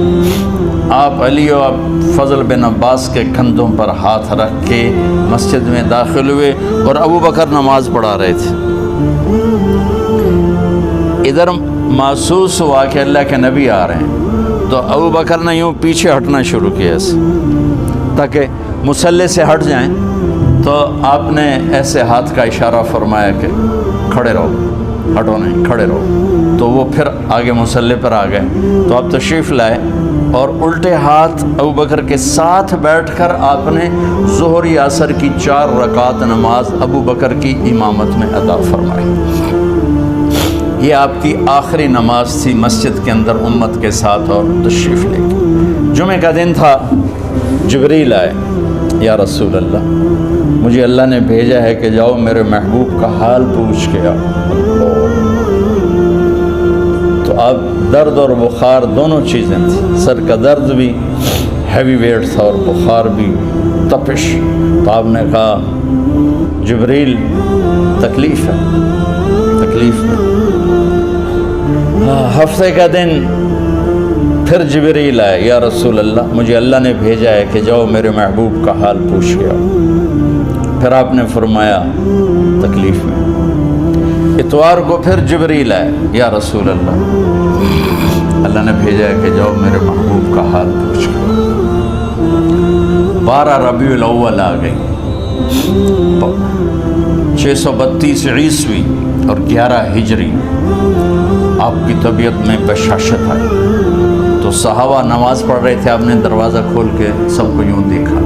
آپ علی و فضل بن عباس کے کندھوں پر ہاتھ رکھ کے مسجد میں داخل ہوئے اور ابو بکر نماز پڑھا رہے تھے۔ ادھر محسوس ہوا کہ اللہ کے نبی آ رہے ہیں، تو ابو بکر نے یوں پیچھے ہٹنا شروع کیا ایسے تاکہ مصلی سے ہٹ جائیں۔ تو آپ نے ایسے ہاتھ کا اشارہ فرمایا کہ کھڑے رہو، ہٹو نہیں، کھڑے رہو۔ تو وہ پھر آگے مصلی پر آ گئے۔ تو آپ تشریف لائے اور الٹے ہاتھ ابو بکر کے ساتھ بیٹھ کر آپ نے ظہر یا عصر کی 4 رکعت نماز ابو بکر کی امامت میں ادا فرمائی۔ یہ آپ کی آخری نماز تھی مسجد کے اندر امت کے ساتھ اور تشریف لے کے۔ جمعہ کا دن تھا، جبریل آئے، یا رسول اللہ مجھے اللہ نے بھیجا ہے کہ جاؤ میرے محبوب کا حال پوچھ کے آؤ۔ تو اب درد اور بخار دونوں چیزیں تھیں، سر کا درد بھی ہیوی ویٹ تھا اور بخار بھی، تپش۔ تو آپ نے کہا جبریل تکلیف ہے، تکلیف ہے۔ ہفتے کا دن پھر جبریل آئے، یا رسول اللہ مجھے اللہ نے بھیجا ہے کہ جاؤ میرے محبوب کا حال پوچھ کے آؤ۔ پھر آپ نے فرمایا تکلیف میں۔ اتوار کو پھر جبریل آئے، یا رسول اللہ نے بھیجا ہے کہ جاؤ میرے محبوب کا حال پوچھ کے آؤ۔ 12 ربیع الاول آ گئی، 632 عیسوی اور 11 ہجری۔ آپ کی طبیعت میں بشاشت آئی، تو صحابہ نماز پڑھ رہے تھے، آپ نے دروازہ کھول کے سب کو یوں دیکھا۔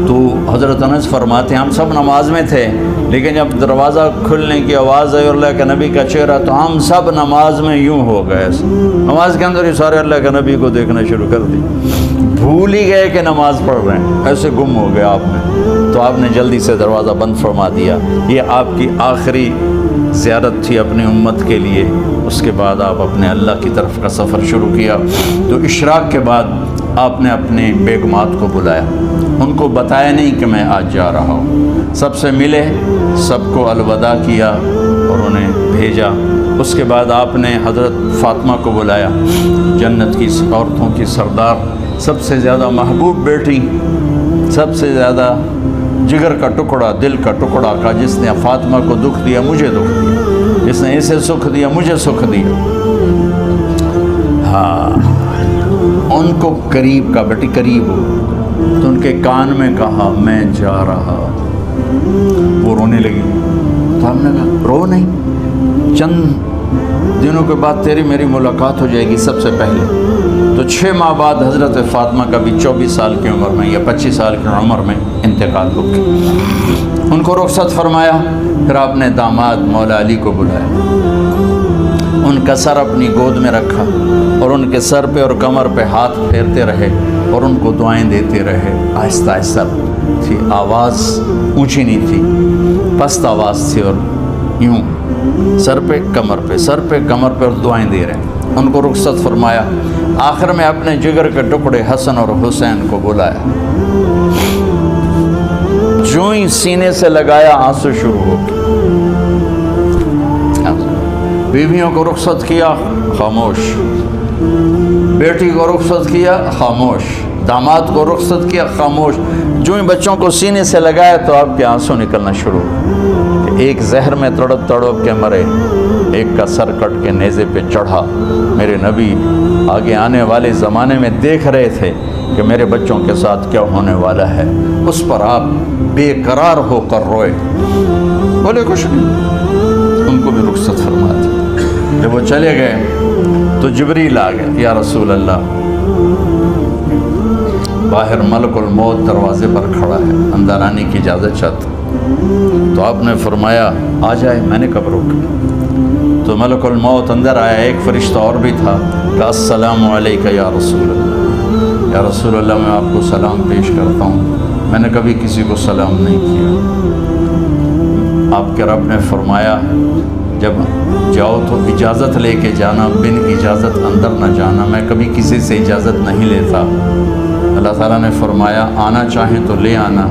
تو حضرت انس فرماتے ہیں ہم سب نماز میں تھے، لیکن جب دروازہ کھلنے کی آواز آئی اور اللہ کے نبی کا چہرہ، تو ہم سب نماز میں یوں ہو گئے، نماز کے اندر ہی سارے اللہ کے نبی کو دیکھنا شروع کر دی، بھول ہی گئے کہ نماز پڑھ رہے ہیں، ایسے گم ہو گئے آپ میں۔ تو تو آپ نے جلدی سے دروازہ بند فرما دیا۔ یہ آپ کی آخری زیارت تھی اپنی امت کے لیے۔ اس کے بعد آپ اپنے اللہ کی طرف کا سفر شروع کیا۔ تو اشراق کے بعد آپ نے اپنی بیگمات کو بلایا، ان کو بتایا نہیں کہ میں آج جا رہا ہوں، سب سے ملے، سب کو الوداع کیا اور انہیں بھیجا۔ اس کے بعد آپ نے حضرت فاطمہ کو بلایا، جنت کی عورتوں کی سردار، سب سے زیادہ محبوب بیٹی، سب سے زیادہ جگر کا ٹکڑا، دل کا ٹکڑا کا، جس نے فاطمہ کو دکھ دیا مجھے دکھ دیا، جس نے اسے سکھ دیا مجھے سکھ دیا۔ ہاں، ان کو قریب کا، بیٹی قریب ہو، تو ان کے کان میں کہا میں جا رہا۔ وہ رونے لگی، تو ہم نے کہا رو نہیں، چند دنوں کے بعد تیری میری ملاقات ہو جائے گی سب سے پہلے۔ تو 6 ماہ بعد حضرت فاطمہ کا بھی 24 سال کی عمر میں یا 25 سال کی عمر میں انتقال ہو گیا۔ ان کو رخصت فرمایا۔ پھر آپ نے داماد مولا علی کو بلایا، ان کا سر اپنی گود میں رکھا اور ان کے سر پہ اور کمر پہ ہاتھ پھیرتے رہے اور ان کو دعائیں دیتے رہے۔ آہستہ آہستہ تھی، آواز اونچی نہیں تھی، پست آواز تھی، اور یوں سر پہ کمر پہ، سر پہ کمر پہ، اور دعائیں دے رہے ہیں۔ ان کو رخصت فرمایا۔ آخر میں اپنے جگر کے ٹکڑے حسن اور حسین کو بلایا، جو ہی سینے سے لگایا آنسو شروع ہو گئے۔ بیویوں کو رخصت کیا، خاموش، بیٹی کو رخصت کیا، خاموش، داماد کو رخصت کیا، خاموش۔ جو ہی بچوں کو سینے سے لگایا تو آپ کے آنسو نکلنا شروع ہو۔ ایک زہر میں تڑپ تڑپ کے مرے، ایک کا سر کٹ کے نیزے پہ چڑھا۔ میرے نبی آگے آنے والے زمانے میں دیکھ رہے تھے کہ میرے بچوں کے ساتھ کیا ہونے والا ہے، اس پر آپ بے قرار ہو کر روئے، بولے کچھ نہیں۔ ان کو بھی رخصت فرما دی۔ جب وہ چلے گئے تو جبریل آ گئے، یا رسول اللہ، باہر ملک الموت دروازے پر کھڑا ہے، اندر آنے کی اجازت چاہتا۔ تو آپ نے فرمایا آ جائے۔ میں نے کب روکا؟ تو ملک الموت اندر آیا، ایک فرشتہ اور بھی تھا، کہ السلام علیکہ یا رسول اللہ، یا رسول اللہ میں آپ کو سلام پیش کرتا ہوں، میں نے کبھی کسی کو سلام نہیں کیا۔ آپ کے رب نے فرمایا جب جاؤ تو اجازت لے کے جانا، بن اجازت اندر نہ جانا، میں کبھی کسی سے اجازت نہیں لیتا۔ اللہ تعالیٰ نے فرمایا آنا چاہیں تو لے آنا،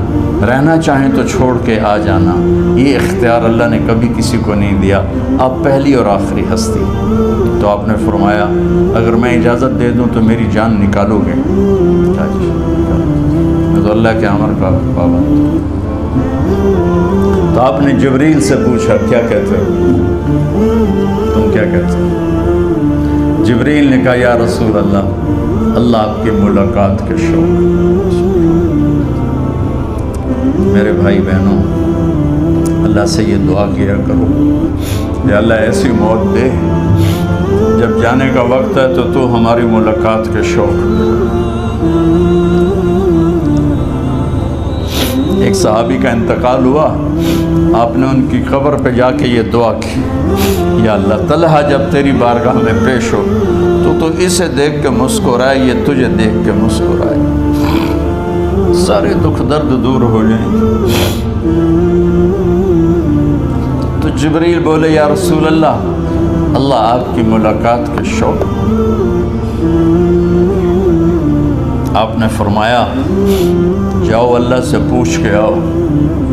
رہنا چاہیں تو چھوڑ کے آ جانا، یہ اختیار اللہ نے کبھی کسی کو نہیں دیا، آپ پہلی اور آخری ہستی۔ تو آپ نے فرمایا اگر میں اجازت دے دوں تو میری جان نکالو گے؟ میں تو اللہ کے امر کا پابند۔ تو آپ نے جبریل سے پوچھا کیا کہتے ہو، تم کیا کہتے ہو؟ جبریل نے کہا یا رسول اللہ، اللہ آپ کی ملاقات کے شوق۔ میرے بھائی بہنوں، اللہ سے یہ دعا کیا کرو، یا اللہ ایسی موت دے جب جانے کا وقت ہے تو ہماری ملاقات کے شوق۔ ایک صحابی کا انتقال ہوا، آپ نے ان کی قبر پہ جا کے یہ دعا کی، یا اللہ طلحہ جب تیری بارگاہ میں پیش ہو تو اسے دیکھ کے مسکرائے، یہ تجھے دیکھ کے مسکرائے، سارے دکھ درد دور ہو جائیں گے۔ تو جبریل بولے یا رسول اللہ، اللہ آپ کی ملاقات کے شوق۔ آپ نے فرمایا جاؤ اللہ سے پوچھ کے آؤ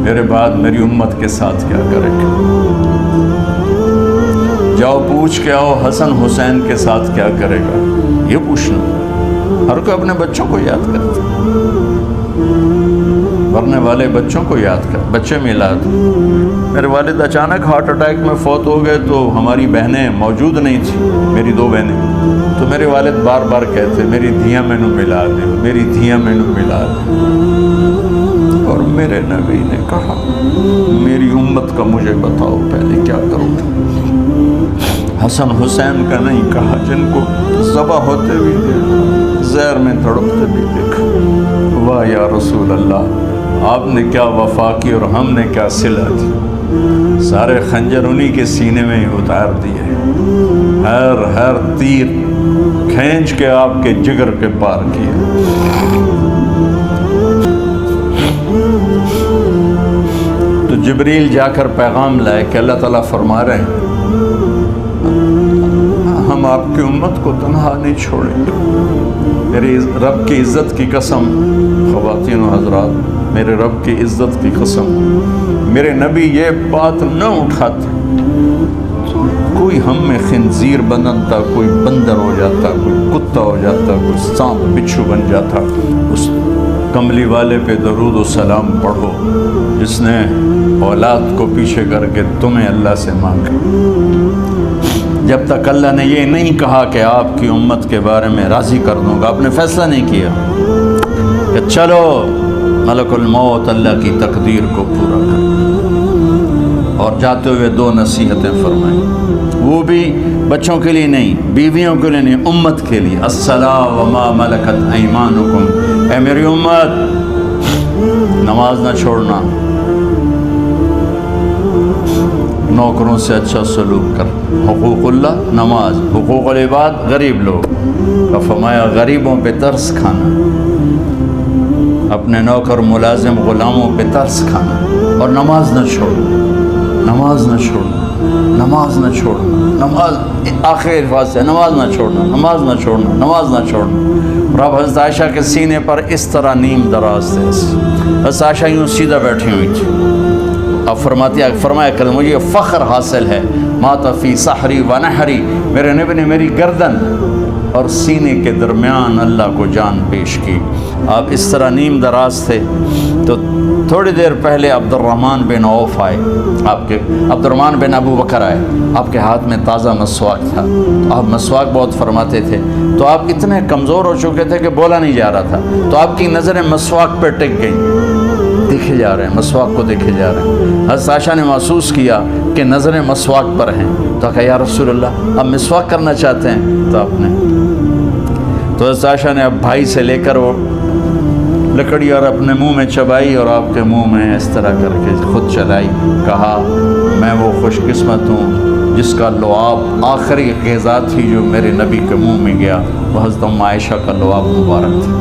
میرے بعد میری امت کے ساتھ کیا کرے گا، جاؤ پوچھ کے آؤ حسن حسین کے ساتھ کیا کرے گا، یہ پوچھنا۔ ہر کوئی اپنے بچوں کو یاد کرتا، مرنے والے بچوں کو یاد کر، بچے میلاد۔ میرے والد اچانک ہارٹ اٹیک میں فوت ہو گئے تو ہماری بہنیں موجود نہیں تھیں، میری 2 بہنیں، تو میرے والد بار بار کہتے میری دھیاں مینوں ملا دے، میری دھیاں مینوں ملا دے، اور میرے نبی نے کہا میری امت کا مجھے بتاؤ پہلے کیا کرو گے۔ حسن حسین کا نہیں کہا، جن کو ذبح ہوتے بھی دیکھا، زہر میں تڑپتے بھی دیکھا۔ واہ یا رسول اللہ، آپ نے کیا وفا کی اور ہم نے کیا صلہ دی، سارے خنجر انہی کے سینے میں ہی اتار دیے، ہر تیر کھینچ کے آپ کے جگر کے پار کیا۔ جبریل جا کر پیغام لائے کہ اللہ تعالیٰ فرما رہے ہیں ہم آپ کی امت کو تنہا نہیں چھوڑیں گے۔ میرے رب کی عزت کی قسم، خواتین و حضرات، میرے رب کی عزت کی قسم، میرے نبی یہ بات نہ اٹھاتے تو کوئی ہم میں خنزیر بنتا، کوئی بندر ہو جاتا، کوئی کتا ہو جاتا، کوئی سانپ بچھو بن جاتا۔ اس کملی والے پہ درود و سلام پڑھو جس نے اولاد کو پیچھے کر کے تمہیں اللہ سے مانگا۔ جب تک اللہ نے یہ نہیں کہا کہ آپ کی امت کے بارے میں راضی کر دوں گا، آپ نے فیصلہ نہیں کیا کہ چلو ملک الموت اللہ کی تقدیر کو پورا کر، اور جاتے ہوئے 2 نصیحتیں فرمائیں، وہ بھی بچوں کے لیے نہیں، بیویوں کے لیے نہیں، امت کے لیے۔ الصلاۃ وما ملکت ایمانکم، اے میری امت نماز نہ چھوڑنا، نوکروں سے اچھا سلوک کر، حقوق اللہ نماز، حقوق العباد غریب لوگ کا فرمایا غریبوں پہ ترس کھانا، اپنے نوکر ملازم غلاموں پہ ترس کھانا، اور نماز نہ چھوڑنا، نماز نہ چھوڑنا، نماز نہ چھوڑنا، نماز آخر الفاظ سے نماز نہ چھوڑنا، نماز نہ چھوڑنا، نماز نہ چھوڑنا۔ اور اب حضرت عائشہ کے سینے پر اس طرح نیم دراز تھے، حضرت عائشہ یوں سیدھا بیٹھی ہوئی تھی۔ اب فرمایا کہ مجھے فخر حاصل ہے، مات فی سحری و نحری، میرے نبی نے میری گردن اور سینے کے درمیان اللہ کو جان پیش کی۔ آپ اس طرح نیم دراز تھے تو تھوڑی دیر پہلے عبد الرحمن بن عوف آئے، عبد الرحمن بن ابو بکر آئے، آپ کے ہاتھ میں تازہ مسواک تھا، آپ مسواک بہت فرماتے تھے، تو آپ اتنے کمزور ہو چکے تھے کہ بولا نہیں جا رہا تھا، تو آپ کی نظریں مسواک پہ ٹک گئیں، دیکھے جا رہے ہیں، مسواک کو دیکھے جا رہے ہیں۔ حضرت عائشہ نے محسوس کیا کہ نظریں مسواک پر ہیں، تو کہا یا رسول اللہ آپ مسواک کرنا چاہتے ہیں؟ تو آپ نے حضرت عائشہ نے اب بھائی سے لے کر وہ لکڑی اور اپنے منہ میں چبائی اور آپ کے منہ میں اس طرح کر کے خود چلائی، کہا میں وہ خوش قسمت ہوں جس کا لعاب آخری غذا تھی جو میرے نبی کے منہ میں گیا، وہ حضرت ام عائشہ کا لعاب مبارک تھا۔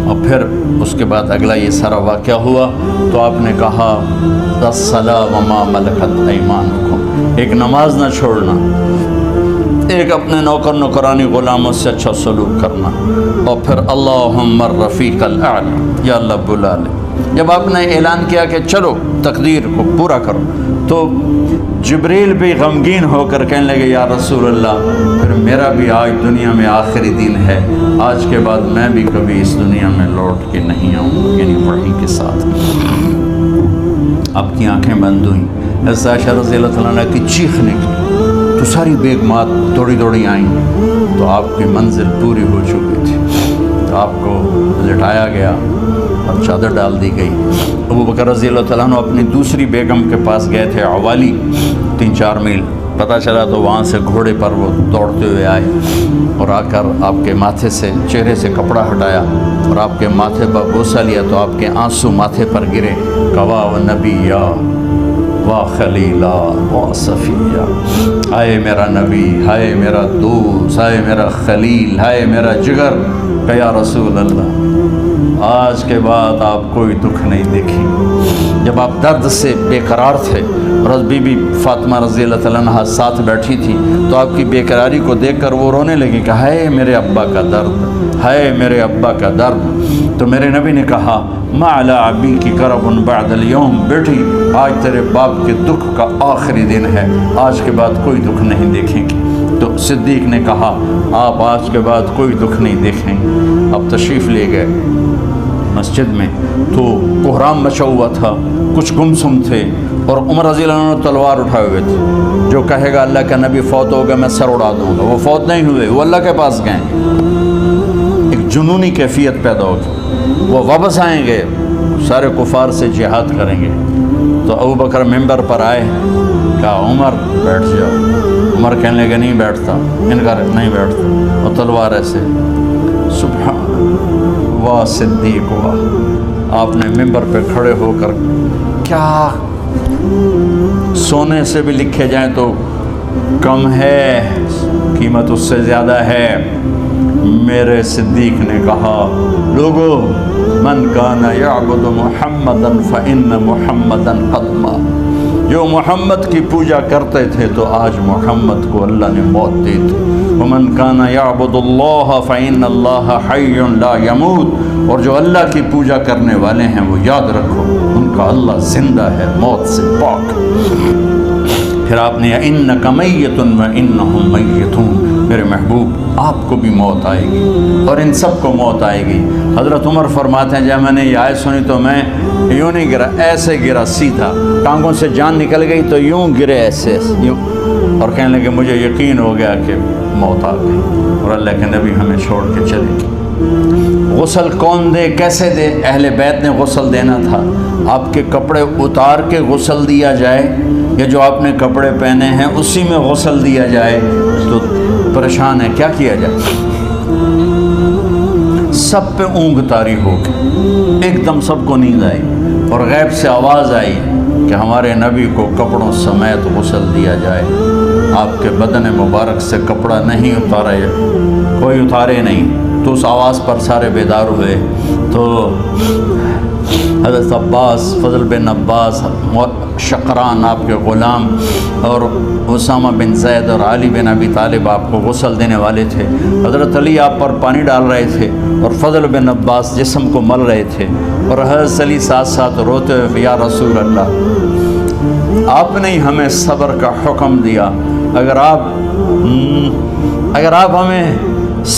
اور پھر اس کے بعد اگلا یہ سارا واقعہ ہوا تو آپ نے کہا الصلاۃ وما ملکت ایمانکم، ایک نماز نہ چھوڑنا، ایک اپنے نوکر نوکرانی غلاموں سے اچھا سلوک کرنا، اور پھر اللہم الرفیق الاعلی، یا اللہ بلا لے۔ جب آپ نے اعلان کیا کہ چلو تقدیر کو پورا کرو تو جبریل بھی غمگین ہو کر کہنے لگے یا رسول اللہ پھر میرا بھی آج دنیا میں آخری دن ہے، آج کے بعد میں بھی کبھی اس دنیا میں لوٹ کے نہیں آؤں، یعنی وحی کے ساتھ۔ آپ کی آنکھیں بند ہوئیں، حضرت عائشہ رضی اللہ تعالیٰ عنہ کی چیخ نکلی تو ساری بیگمات دوڑی دوڑی آئیں، تو آپ کی منزل پوری ہو چکی تھی، تو آپ کو لٹایا گیا اور چادر ڈال دی گئی۔ ابو بکر رضی اللہ تعالیٰ عنہ اپنی دوسری بیگم کے پاس گئے تھے عوالی، 3-4 میل، پتہ چلا تو وہاں سے گھوڑے پر وہ دوڑتے ہوئے آئے اور آ کر آپ کے ماتھے سے چہرے سے کپڑا ہٹایا اور آپ کے ماتھے پر بوسہ لیا تو آپ کے آنسو ماتھے پر گرے، کوا و نبیہ وا خلیلا وا صفیہ، ہائے میرا نبی، ہائے میرا دوست، ہائے میرا خلیل، ہائے میرا جگر، کہ یا رسول اللہ آج کے بعد آپ کوئی دکھ نہیں دیکھی۔ جب آپ درد سے بے قرار تھے اور بی بی فاطمہ رضی اللہ تعالیٰ عنہ ساتھ بیٹھی تھی تو آپ کی بے قراری کو دیکھ کر وہ رونے لگی کہ ہائے میرے ابا کا درد، ہائے میرے ابا کا درد۔ تو میرے نبی نے کہا ما علی ابی کی کرب بعد اليوم، بیٹی آج تیرے باپ کے دکھ کا آخری دن ہے، آج کے بعد کوئی دکھ نہیں دیکھیں گی۔ تو صدیق نے کہا آپ آج کے بعد کوئی دکھ نہیں دیکھیں گے۔ اب تشریف لے گئے مسجد میں تو کوہرام مچا ہوا تھا، کچھ گمسم تھے اور عمر رضی اللہ عنہ تلوار اٹھائے ہوئے تھے، جو کہے گا اللہ کا نبی فوت ہو گیا میں سر اڑا دوں گا، وہ فوت نہیں ہوئے، وہ اللہ کے پاس گئے۔ ایک جنونی کیفیت پیدا ہوگی، وہ واپس آئیں گے، سارے کفار سے جہاد کریں گے۔ تو ابو بکر ممبر پر آئے، کہا عمر بیٹھ جاؤ، عمر کہنے لگے نہیں بیٹھتا، انکار نہیں بیٹھتا، اور تلوار ایسے سبحان واہ صدیق واہ۔ آپ نے ممبر پہ کھڑے ہو کر کیا سونے سے بھی لکھے جائیں تو کم ہے، قیمت اس سے زیادہ ہے۔ میرے صدیق نے کہا لوگو من کان یعبد محمدا فإن محمدا قد مات، جو محمد کی پوجا کرتے تھے تو آج محمد کو اللہ نے موت دی تھی۔ ومن کان یعبد اللہ فإن اللہ حی لا یموت، اور جو اللہ کی پوجا کرنے والے ہیں وہ یاد رکھو ان کا اللہ زندہ ہے، موت سے پاک۔ پھر آپ نے اِنَّکَ مَیِّتٌ وَإِنَّهُمْ مَیِّتُونَ، میرے محبوب آپ کو بھی موت آئے گی اور ان سب کو موت آئے گی۔ حضرت عمر فرماتے ہیں جب میں نے یہ آیت سنی تو میں یوں نہیں گرا، ایسے گرا سیدھا، ٹانگوں سے جان نکل گئی تو یوں گرے ایسے یوں، اور کہنے لگے مجھے یقین ہو گیا کہ موت آ گئی اور اللہ کے نبی ہمیں چھوڑ کے چلے گئے۔ غسل کون دے، کیسے دے؟ اہل بیت نے غسل دینا تھا۔ آپ کے کپڑے اتار کے غسل دیا جائے یا جو آپ نے کپڑے پہنے ہیں اسی میں غسل دیا جائے تو پریشان ہے، کیا کیا جائے؟ سب پہ اونگ طاری ہو گئی، ایک دم سب کو نیند آئی اور غیب سے آواز آئی کہ ہمارے نبی کو کپڑوں سمیت غسل دیا جائے۔ آپ کے بدن مبارک سے کپڑا نہیں اتارا، کوئی اتارے نہیں، تو اس آواز پر سارے بیدار ہوئے۔ تو حضرت عباس، فضل بن عباس، شقران آپ کے غلام، اور اسامہ بن زید اور علی بن ابی طالب آپ کو غسل دینے والے تھے۔ حضرت علی آپ پر پانی ڈال رہے تھے اور فضل بن عباس جسم کو مل رہے تھے، اور حضرت علی ساتھ ساتھ روتے ہوئے یا رسول اللہ آپ نے ہمیں صبر کا حکم دیا، اگر آپ ہمیں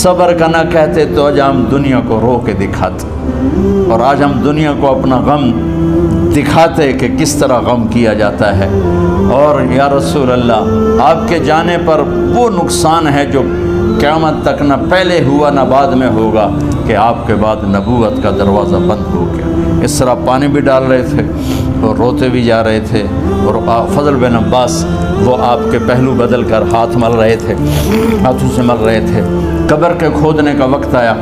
صبر کا نہ کہتے تو آج ہم دنیا کو رو کے دکھاتے، اور آج ہم دنیا کو اپنا غم دکھاتے کہ کس طرح غم کیا جاتا ہے۔ اور یا رسول اللہ آپ کے جانے پر وہ نقصان ہے جو قیامت تک نہ پہلے ہوا نہ بعد میں ہوگا کہ آپ کے بعد نبوت کا دروازہ بند ہو گیا۔ اس طرح پانی بھی ڈال رہے تھے اور روتے بھی جا رہے تھے، اور فضل بن عباس وہ آپ کے پہلو بدل کر ہاتھ مل رہے تھے، ہاتھوں سے مل رہے تھے۔ قبر کے کھودنے کا وقت آیا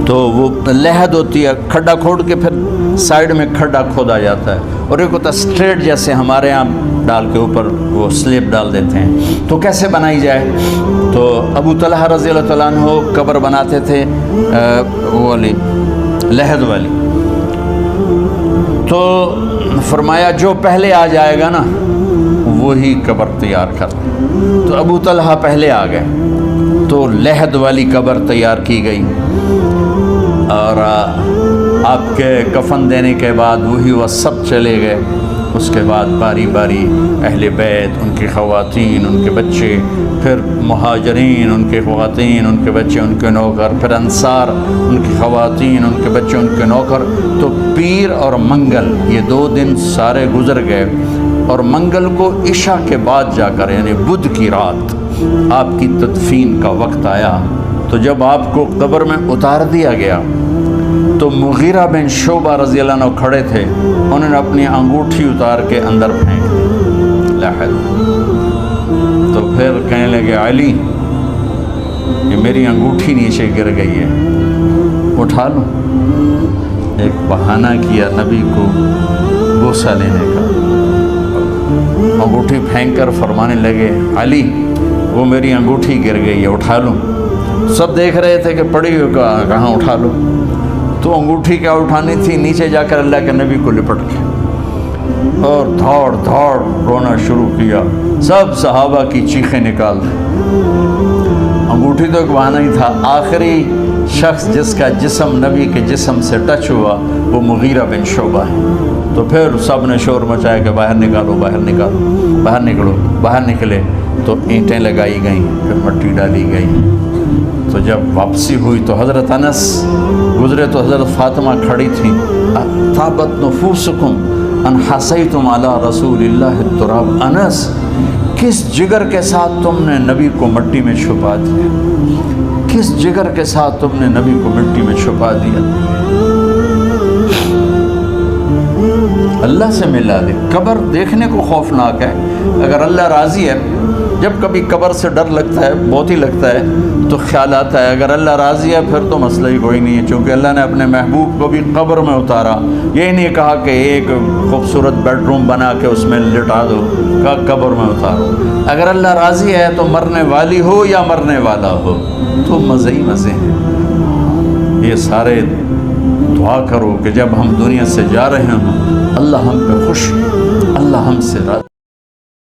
تو وہ لحد ہوتی ہے، کھڈا کھود کے پھر سائیڈ میں کھڈا کھودا جاتا ہے، اور ایک ہوتا اسٹریٹ جیسے ہمارے ہاں ڈال کے اوپر وہ سلیب ڈال دیتے ہیں، تو کیسے بنائی جائے؟ تو ابو طلحہ رضی اللہ تعالیٰ عنہ قبر بناتے تھے وہ والی لحد والی، تو فرمایا جو پہلے آ جائے گا نا وہی قبر تیار کر۔ تو ابو طلحہ پہلے آ گئے تو لحد والی قبر تیار کی گئی، اور آپ کے کفن دینے کے بعد وہی وہ سب چلے گئے۔ اس کے بعد باری باری اہل بیت، ان کی خواتین، ان کے بچے، پھر مہاجرین، ان کے خواتین، ان کے بچے، ان کے نوکر، پھر انصار، ان کی خواتین، ان کے بچے، ان کے نوکر۔ تو پیر اور منگل یہ 2 دن سارے گزر گئے، اور منگل کو عشاء کے بعد جا کر یعنی بدھ کی رات آپ کی تدفین کا وقت آیا۔ تو جب آپ کو قبر میں اتار دیا گیا تو مغیرہ بن شعبہ رضی اللہ عنہ کھڑے تھے، انہوں نے اپنی انگوٹھی اتار کے اندر پھینک دی لحد۔ تو پھر کہنے لگے علی یہ میری انگوٹھی نیچے گر گئی ہے، اٹھا لو۔ ایک بہانہ کیا نبی کو بوسہ لینے کا، انگوٹھی پھینک کر فرمانے لگے علی وہ میری انگوٹھی گر گئی ہے، اٹھا لو۔ سب دیکھ رہے تھے کہ پڑی ہوئی کہاں، اٹھا لو۔ تو انگوٹھی کیا اٹھانی تھی، نیچے جا کر اللہ کے نبی کو لپٹ کے اور دھاڑ دھاڑ رونا شروع کیا۔ سب صحابہ کی چیخیں نکال دی۔ انگوٹھی تو ایک بہانہ ہی تھا، آخری شخص جس کا جسم نبی کے جسم سے ٹچ ہوا وہ مغیرہ بن شعبہ ہے۔ تو پھر سب نے شور مچایا کہ باہر نکالو، باہر نکالو، باہر نکلو۔ باہر نکلے تو اینٹیں لگائی گئیں، پھر مٹی ڈالی گئی۔ تو جب واپسی ہوئی تو حضرت انس گزرے تو حضرت فاطمہ کھڑی تھیں، طابت نفوسکم ان حسیتم علی رسول اللہ التراب۔ انس کس جگر کے ساتھ تم نے نبی کو مٹی میں چھپا دیا، کس جگر کے ساتھ تم نے نبی کو مٹی میں چھپا دیا۔ اللہ سے ملا دے۔ قبر دیکھنے کو خوفناک ہے، اگر اللہ راضی ہے، جب کبھی قبر سے ڈر لگتا ہے، بہت ہی لگتا ہے، تو خیال آتا ہے اگر اللہ راضی ہے پھر تو مسئلہ ہی کوئی نہیں ہے، چونکہ اللہ نے اپنے محبوب کو بھی قبر میں اتارا۔ یہ نہیں کہا کہ ایک خوبصورت بیڈ روم بنا کے اس میں لٹا دو، کہا قبر میں اتارو۔ اگر اللہ راضی ہے تو مرنے والی ہو یا مرنے والا ہو تو مزے ہی مزے ہیں۔ یہ سارے دعا کرو کہ جب ہم دنیا سے جا رہے ہوں اللہ ہم پہ خوش، اللہ ہم سے راضی۔